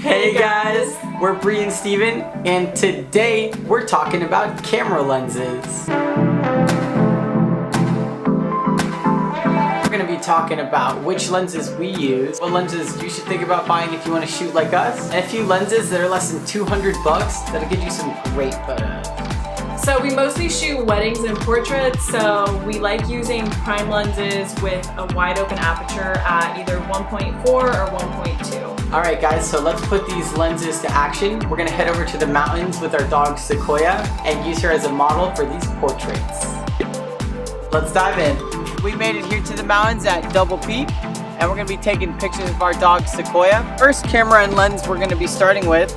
Hey guys, we're Bree and Steven, and today we're talking about camera lenses. We're going to be talking about which lenses we use, what lenses you should think about buying if you want to shoot like us, and a few lenses that are less than 200 bucks that'll get you some great photos. So we mostly shoot weddings and portraits, so we like using prime lenses with a wide open aperture at either 1.4 or 1.2. Alright guys, so let's put these lenses to action. We're going to head over to the mountains with our dog Sequoia and use her as a model for these portraits. Let's dive in. We made it here to the mountains at Double Peak, and we're going to be taking pictures of our dog Sequoia. First camera and lens we're going to be starting with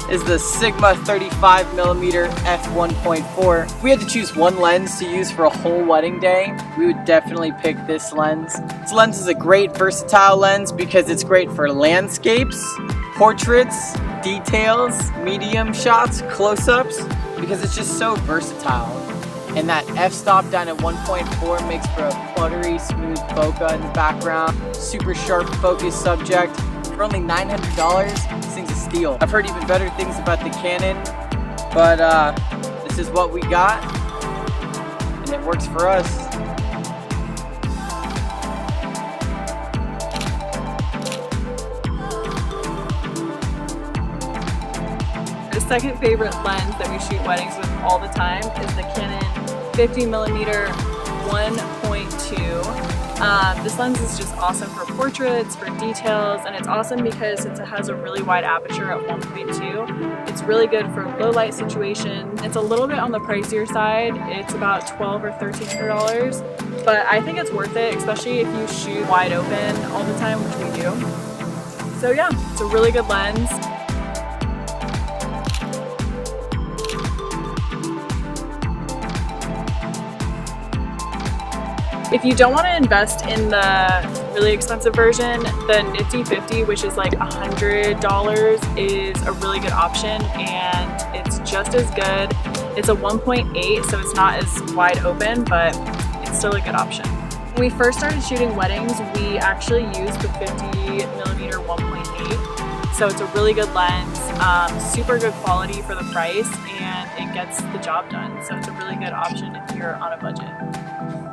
is the Sigma 35mm f1.4. If we had to choose one lens to use for a whole wedding day, we would definitely pick this lens. This lens is a great versatile lens because it's great for landscapes, portraits, details, medium shots, close-ups, because it's just so versatile. And that f-stop down at 1.4 makes for a buttery, smooth bokeh in the background. Super sharp focus subject. For only $900, this thing's a steal. I've heard even better things about the Canon, but this is what we got, and it works for us. The second favorite lens that we shoot weddings with all the time is the Canon 50mm 1.2. This lens is just awesome for portraits, for details, and it's awesome because since it has a really wide aperture at 1.2, it's really good for low light situations. It's a little bit on the pricier side. It's about $1,200 or $1,300, but I think it's worth it, especially if you shoot wide open all the time, which we do. So yeah, it's a really good lens. If you don't want to invest in the really expensive version, the Nifty 50, which is like $100, is a really good option, and it's just as good. It's a 1.8, so it's not as wide open, but it's still a good option. When we first started shooting weddings, we actually used the 50mm 1.8, so it's a really good lens, super good quality for the price, and it gets the job done. So it's a really good option if you're on a budget.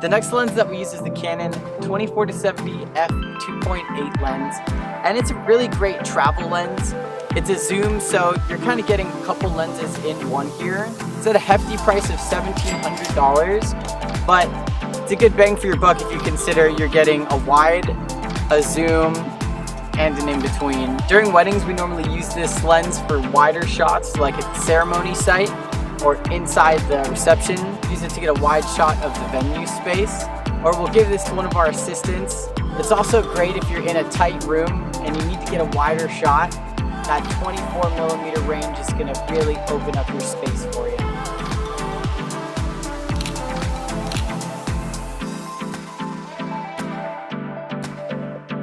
The next lens that we use is the Canon 24-70 f2.8 lens, and it's a really great travel lens. It's a zoom, so you're kind of getting a couple lenses in one here. It's at a hefty price of $1,700, but it's a good bang for your buck if you consider you're getting a wide, a zoom, and an in-between. During weddings, we normally use this lens for wider shots, like at the ceremony site or inside the reception. Use it to get a wide shot of the venue space, or we'll give this to one of our assistants. It's also great if you're in a tight room and you need to get a wider shot. That 24mm range is going to really open up your space for you.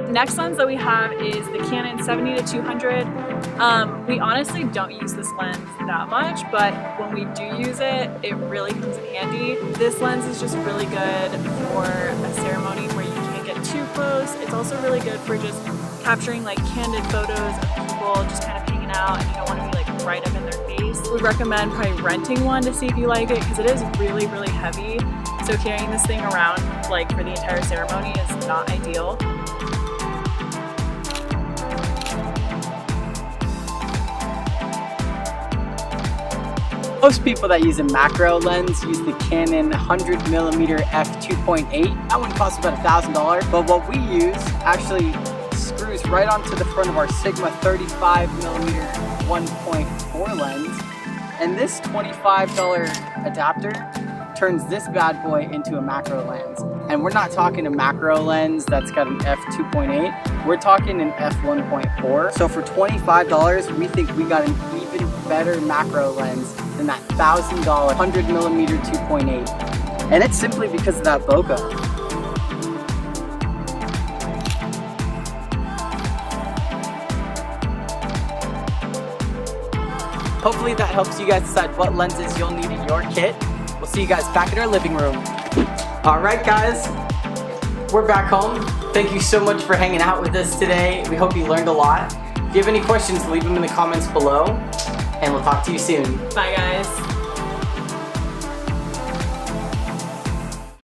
Next lens that we have is the Canon 70-200. We honestly don't use this lens that much, but when we do use it, it really comes in handy. This lens is just really good for a ceremony where you can't get too close. It's also really good for just capturing like candid photos of people just kind of hanging out and you don't want to be like right up in their face. We recommend probably renting one to see if you like it, because it is really, really heavy. So carrying this thing around like for the entire ceremony is not ideal. Most people that use a macro lens use the Canon 100mm f2.8. That one costs about $1,000, but what we use actually screws right onto the front of our Sigma 35mm 1.4 lens, and this $25 adapter turns this bad boy into a macro lens. And we're not talking a macro lens that's got an f2.8, we're talking an f1.4. So for $25, we think we got an even better macro lens than that $1,000 100mm 2.8. And it's simply because of that bokeh. Hopefully that helps you guys decide what lenses you'll need in your kit. We'll see you guys back in our living room. All right, guys, we're back home. Thank you so much for hanging out with us today. We hope you learned a lot. If you have any questions, leave them in the comments below, and we'll talk to you soon. Bye guys.